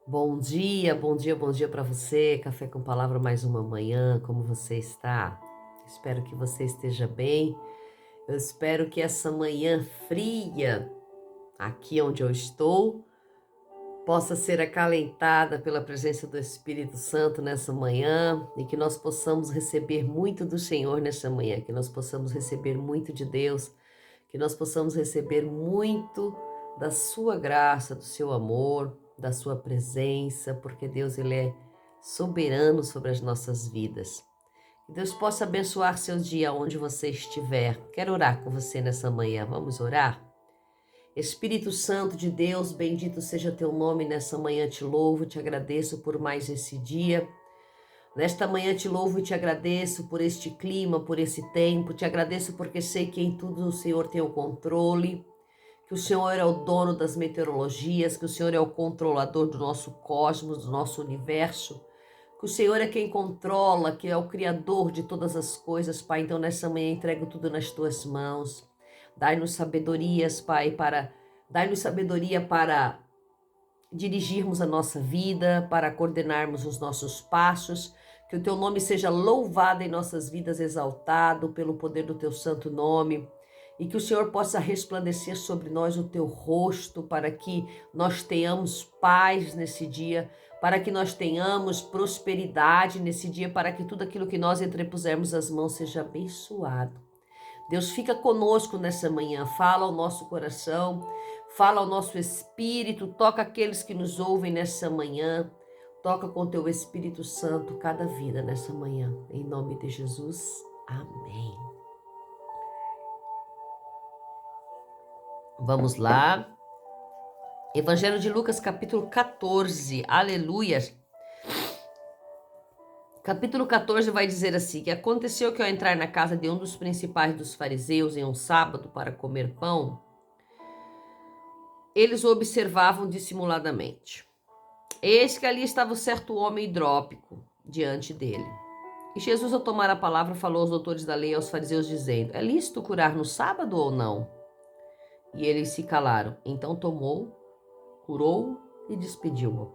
Bom dia, bom dia, bom dia para você. Café com Palavra mais uma manhã. Como você está? Espero que você esteja bem. Eu espero que essa manhã fria, aqui onde eu estou, possa ser acalentada pela presença do Espírito Santo nessa manhã e que nós possamos receber muito do Senhor nessa manhã, que nós possamos receber muito de Deus, que nós possamos receber muito da sua graça, do seu amor, da sua presença, porque Deus ele é soberano sobre as nossas vidas. Que Deus possa abençoar seu dia onde você estiver. Quero orar com você nessa manhã. Vamos orar? Espírito Santo de Deus, bendito seja teu nome nessa manhã. Te louvo, te agradeço por mais esse dia. Nesta manhã te louvo e te agradeço por este clima, por esse tempo. Te agradeço porque sei que em tudo o Senhor tem o controle, que o Senhor é o dono das meteorologias, que o Senhor é o controlador do nosso cosmos, do nosso universo, que o Senhor é quem controla, que é o criador de todas as coisas, Pai. Então nessa manhã entrego tudo nas tuas mãos. Dai-nos sabedorias, Pai, dai-nos sabedoria para dirigirmos a nossa vida, para coordenarmos os nossos passos, que o teu nome seja louvado em nossas vidas, exaltado pelo poder do teu santo nome, e que o Senhor possa resplandecer sobre nós o teu rosto, para que nós tenhamos paz nesse dia, para que nós tenhamos prosperidade nesse dia, para que tudo aquilo que nós entrepusermos as mãos seja abençoado. Deus, fica conosco nessa manhã, fala ao nosso coração, fala ao nosso espírito, toca aqueles que nos ouvem nessa manhã, toca com teu Espírito Santo cada vida nessa manhã, em nome de Jesus, amém. Vamos lá, Evangelho de Lucas, capítulo 14, aleluia. Capítulo 14 vai dizer assim, que aconteceu que ao entrar na casa de um dos principais dos fariseus em um sábado para comer pão, eles o observavam dissimuladamente. Eis que ali estava o certo homem hidrópico diante dele. E Jesus, ao tomar a palavra, falou aos doutores da lei e aos fariseus, dizendo: é lícito curar no sábado ou não? E eles se calaram. Então tomou, curou e despediu-o.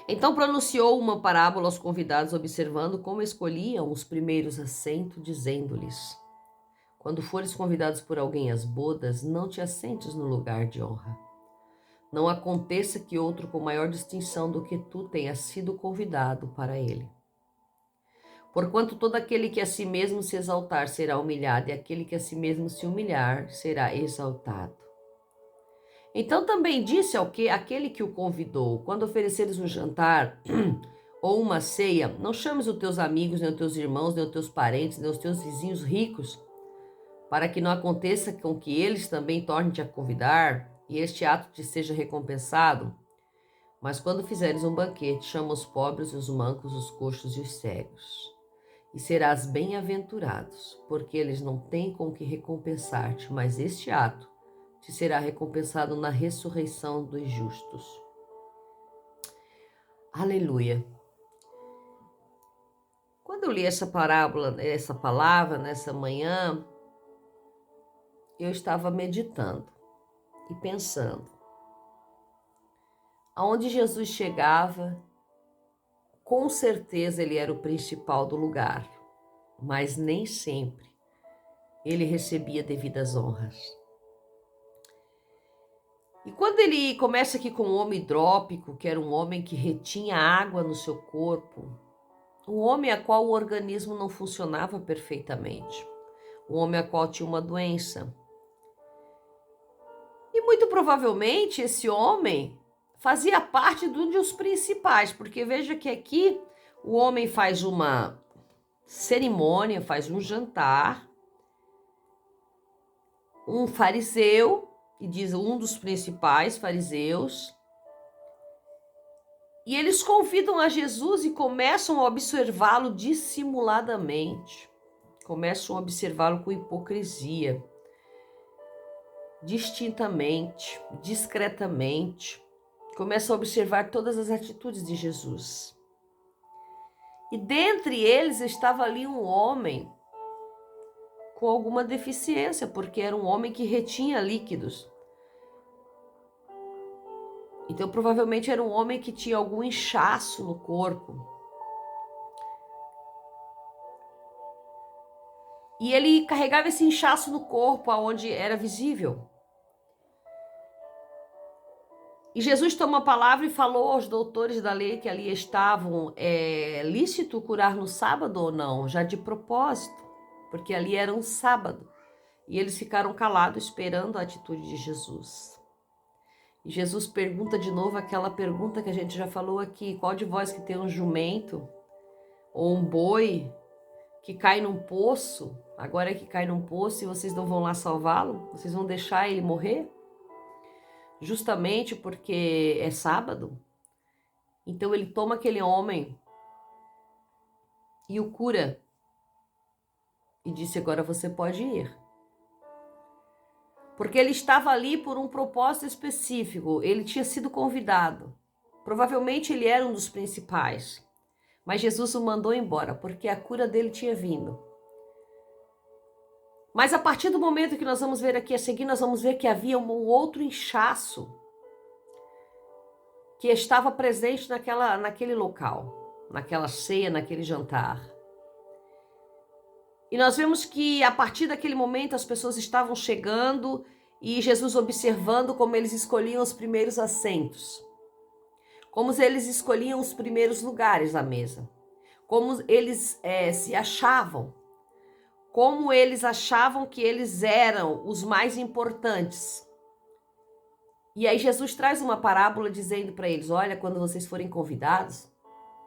Então pronunciou uma parábola aos convidados, observando como escolhiam os primeiros assentos, dizendo-lhes: quando fores convidados por alguém às bodas, não te assentes no lugar de honra. Não aconteça que outro com maior distinção do que tu tenha sido convidado para ele. Porquanto todo aquele que a si mesmo se exaltar será humilhado, e aquele que a si mesmo se humilhar será exaltado. Então também disse aquele que o convidou: quando ofereceres um jantar ou uma ceia, não chames os teus amigos, nem os teus irmãos, nem os teus parentes, nem os teus vizinhos ricos, para que não aconteça com que eles também tornem-te a convidar, e este ato te seja recompensado. Mas quando fizeres um banquete, chama os pobres, os mancos, os coxos e os cegos. E serás bem-aventurado, porque eles não têm com que recompensar-te, mas este ato te será recompensado na ressurreição dos justos. Aleluia. Quando eu li essa parábola, essa palavra nessa manhã, eu estava meditando e pensando. Aonde Jesus chegava, com certeza ele era o principal do lugar, mas nem sempre ele recebia devidas honras. E quando ele começa aqui com o homem hidrópico, que era um homem que retinha água no seu corpo, um homem a qual o organismo não funcionava perfeitamente, um homem a qual tinha uma doença. E muito provavelmente esse homem fazia parte de um dos principais, porque veja que aqui o homem faz uma cerimônia, faz um jantar, um fariseu, e diz um dos principais fariseus, e eles convidam a Jesus e começam a observá-lo dissimuladamente, começam a observá-lo com hipocrisia, distintamente, discretamente, começam a observar todas as atitudes de Jesus. E dentre eles estava ali um homem com alguma deficiência, porque era um homem que retinha líquidos. Então, provavelmente era um homem que tinha algum inchaço no corpo. E ele carregava esse inchaço no corpo, aonde era visível. E Jesus tomou a palavra e falou aos doutores da lei que ali estavam: é lícito curar no sábado ou não? Já de propósito, porque ali era um sábado. E eles ficaram calados esperando a atitude de Jesus. E Jesus pergunta de novo aquela pergunta que a gente já falou aqui: qual de vós que tem um jumento ou um boi que cai num poço, agora é que cai num poço e vocês não vão lá salvá-lo? Vocês vão deixar ele morrer? Justamente porque é sábado. Então ele toma aquele homem e o cura e disse: agora você pode ir. Porque ele estava ali por um propósito específico, ele tinha sido convidado. Provavelmente ele era um dos principais, mas Jesus o mandou embora porque a cura dele tinha vindo. Mas a partir do momento que nós vamos ver aqui a seguir, nós vamos ver que havia um outro inchaço que estava presente naquele local, naquela ceia, naquele jantar. E nós vemos que a partir daquele momento as pessoas estavam chegando e Jesus observando como eles escolhiam os primeiros assentos, como eles escolhiam os primeiros lugares à mesa, como eles se achavam, como eles achavam que eles eram os mais importantes. E aí Jesus traz uma parábola dizendo para eles: olha, quando vocês forem convidados,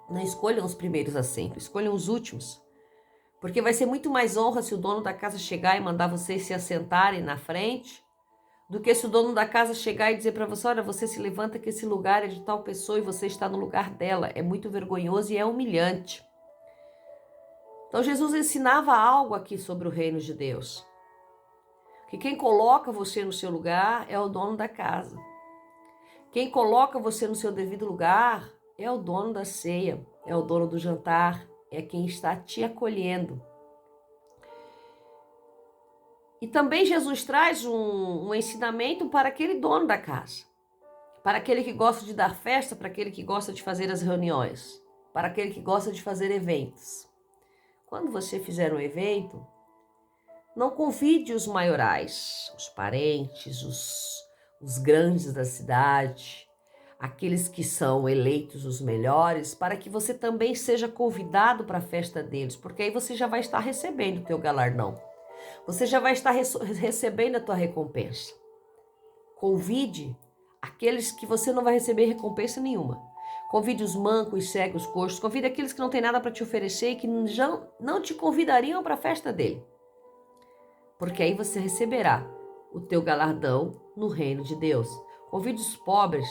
não escolham os primeiros assentos, escolham os últimos. Porque vai ser muito mais honra se o dono da casa chegar e mandar vocês se assentarem na frente, do que se o dono da casa chegar e dizer para você: olha, você se levanta que esse lugar é de tal pessoa e você está no lugar dela. É muito vergonhoso e é humilhante. Então Jesus ensinava algo aqui sobre o reino de Deus. Que quem coloca você no seu lugar é o dono da casa. Quem coloca você no seu devido lugar é o dono da ceia, é o dono do jantar, é quem está te acolhendo. E também Jesus traz um ensinamento para aquele dono da casa, para aquele que gosta de dar festa, para aquele que gosta de fazer as reuniões, para aquele que gosta de fazer eventos. Quando você fizer um evento, não convide os maiorais, os parentes, os grandes da cidade, aqueles que são eleitos os melhores, para que você também seja convidado para a festa deles, porque aí você já vai estar recebendo o teu galardão. Você já vai estar recebendo a tua recompensa. Convide aqueles que você não vai receber recompensa nenhuma. Convide os mancos, cegos, coxos. Convide aqueles que não têm nada para te oferecer e que já não te convidariam para a festa dele. Porque aí você receberá o teu galardão no reino de Deus. Convide os pobres,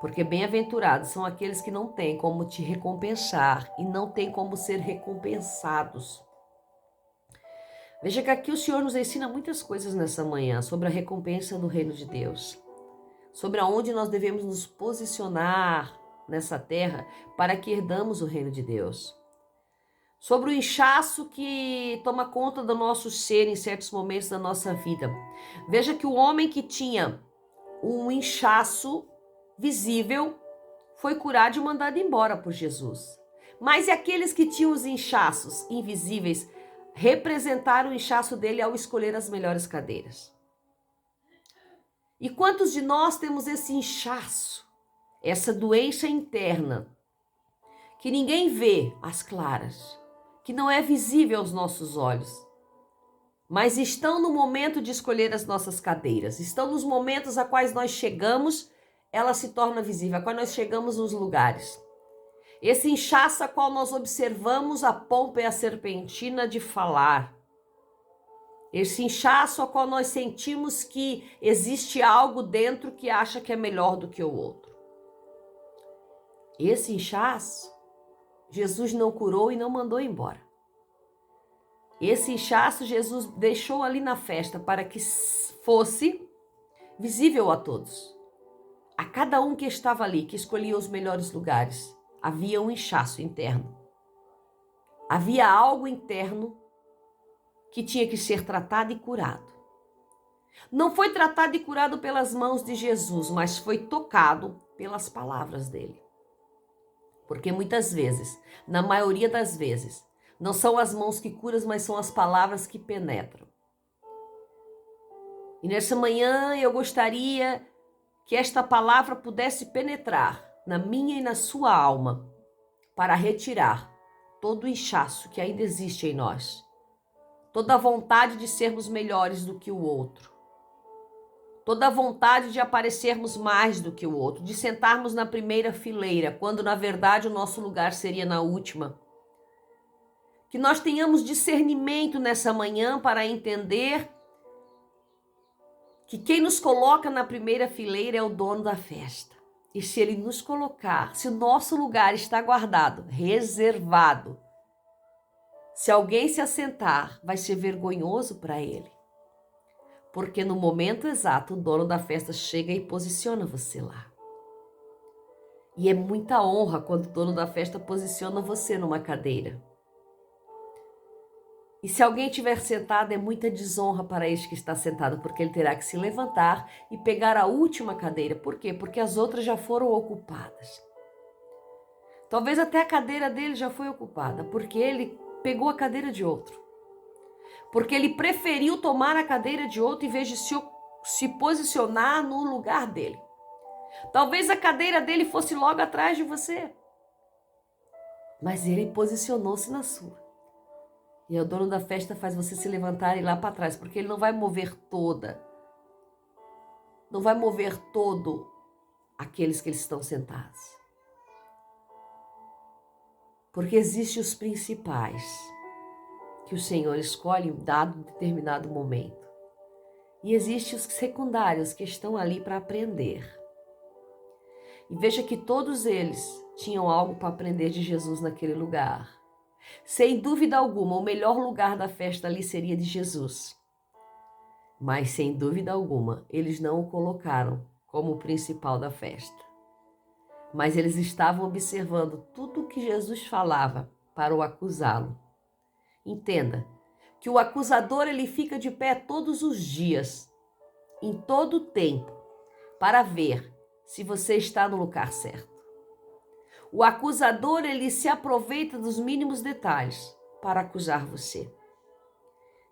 porque bem-aventurados são aqueles que não têm como te recompensar e não têm como ser recompensados. Veja que aqui o Senhor nos ensina muitas coisas nessa manhã sobre a recompensa do reino de Deus, sobre aonde nós devemos nos posicionar nessa terra para que herdamos o reino de Deus, sobre o inchaço que toma conta do nosso ser em certos momentos da nossa vida. Veja que o homem que tinha um inchaço visível foi curado e mandado embora por Jesus. Mas e aqueles que tinham os inchaços invisíveis representaram o inchaço dele ao escolher as melhores cadeiras. E quantos de nós temos esse inchaço, essa doença interna, que ninguém vê às claras, que não é visível aos nossos olhos, mas estão no momento de escolher as nossas cadeiras, estão nos momentos a quais nós chegamos, ela se torna visível, a qual nós chegamos nos lugares. Esse inchaço a qual nós observamos a pompa e a serpentina de falar. Esse inchaço a qual nós sentimos que existe algo dentro que acha que é melhor do que o outro. Esse inchaço, Jesus não curou e não mandou embora. Esse inchaço Jesus deixou ali na festa para que fosse visível a todos. A cada um que estava ali, que escolhia os melhores lugares, havia um inchaço interno. Havia algo interno que tinha que ser tratado e curado. Não foi tratado e curado pelas mãos de Jesus, mas foi tocado pelas palavras dele. Porque muitas vezes, na maioria das vezes, não são as mãos que curam, mas são as palavras que penetram. E nessa manhã eu gostaria que esta palavra pudesse penetrar na minha e na sua alma para retirar todo o inchaço que ainda existe em nós, toda a vontade de sermos melhores do que o outro, toda a vontade de aparecermos mais do que o outro, de sentarmos na primeira fileira, quando na verdade o nosso lugar seria na última. Que nós tenhamos discernimento nessa manhã para entender que quem nos coloca na primeira fileira é o dono da festa. E se ele nos colocar, se o nosso lugar está guardado, reservado, se alguém se assentar, vai ser vergonhoso para ele. Porque no momento exato, o dono da festa chega e posiciona você lá. E é muita honra quando o dono da festa posiciona você numa cadeira. E se alguém estiver sentado, é muita desonra para este que está sentado, porque ele terá que se levantar e pegar a última cadeira. Por quê? Porque as outras já foram ocupadas. Talvez até a cadeira dele já foi ocupada, porque ele pegou a cadeira de outro. Porque ele preferiu tomar a cadeira de outro em vez de se posicionar no lugar dele. Talvez a cadeira dele fosse logo atrás de você, mas ele posicionou-se na sua. E o dono da festa faz você se levantar e ir lá para trás, porque ele não vai mover todo aqueles que eles estão sentados. Porque existem os principais que o Senhor escolhe em dado determinado momento. E existem os secundários que estão ali para aprender. E veja que todos eles tinham algo para aprender de Jesus naquele lugar. Sem dúvida alguma, o melhor lugar da festa ali seria de Jesus. Mas, sem dúvida alguma, eles não o colocaram como o principal da festa. Mas eles estavam observando tudo o que Jesus falava para o acusá-lo. Entenda que o acusador ele fica de pé todos os dias, em todo o tempo, para ver se você está no lugar certo. O acusador, ele se aproveita dos mínimos detalhes para acusar você.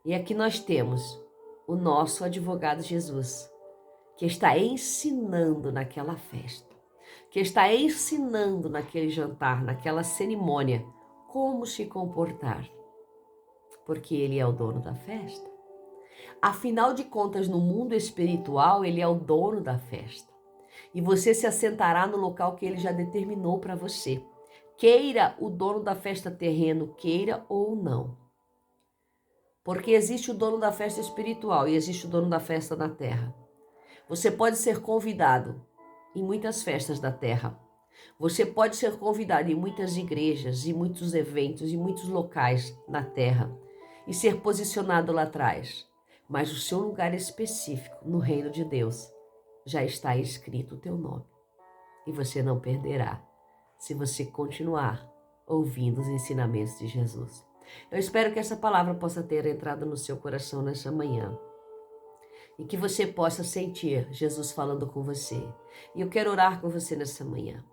E aqui nós temos o nosso advogado Jesus, que está ensinando naquela festa, que está ensinando naquele jantar, naquela cerimônia, como se comportar. Porque ele é o dono da festa. Afinal de contas, no mundo espiritual, ele é o dono da festa. E você se assentará no local que ele já determinou para você. Queira o dono da festa terreno, queira ou não. Porque existe o dono da festa espiritual e existe o dono da festa na terra. Você pode ser convidado em muitas festas da terra. Você pode ser convidado em muitas igrejas, em muitos eventos, em muitos locais na terra e ser posicionado lá atrás. Mas o seu lugar específico no reino de Deus já está escrito o teu nome. E você não perderá se você continuar ouvindo os ensinamentos de Jesus. Eu espero que essa palavra possa ter entrado no seu coração nessa manhã. E que você possa sentir Jesus falando com você. E eu quero orar com você nessa manhã.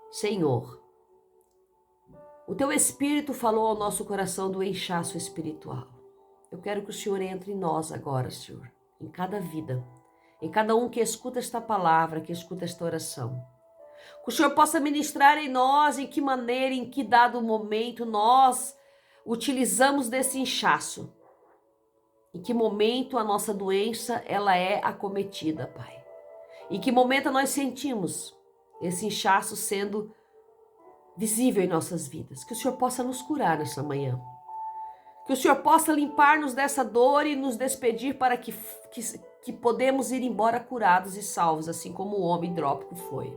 Senhor, o teu Espírito falou ao nosso coração do inchaço espiritual. Eu quero que o Senhor entre em nós agora, Senhor, em cada vida, em cada um que escuta esta palavra, que escuta esta oração. Que o Senhor possa ministrar em nós em que maneira, em que dado momento nós utilizamos desse inchaço. Em que momento a nossa doença ela é acometida, Pai. Em que momento nós sentimos esse inchaço sendo visível em nossas vidas. Que o Senhor possa nos curar nessa manhã. Que o Senhor possa limpar-nos dessa dor e nos despedir para que podemos ir embora curados e salvos, assim como o homem hidrópico foi.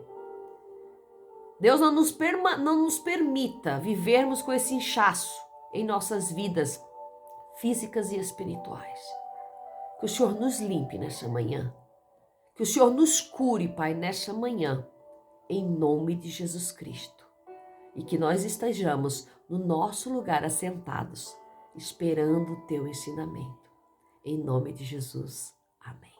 Deus não nos permita vivermos com esse inchaço em nossas vidas físicas e espirituais. Que o Senhor nos limpe nessa manhã. Que o Senhor nos cure, Pai, nessa manhã, em nome de Jesus Cristo. E que nós estejamos no nosso lugar assentados, esperando o teu ensinamento. Em nome de Jesus. Amém.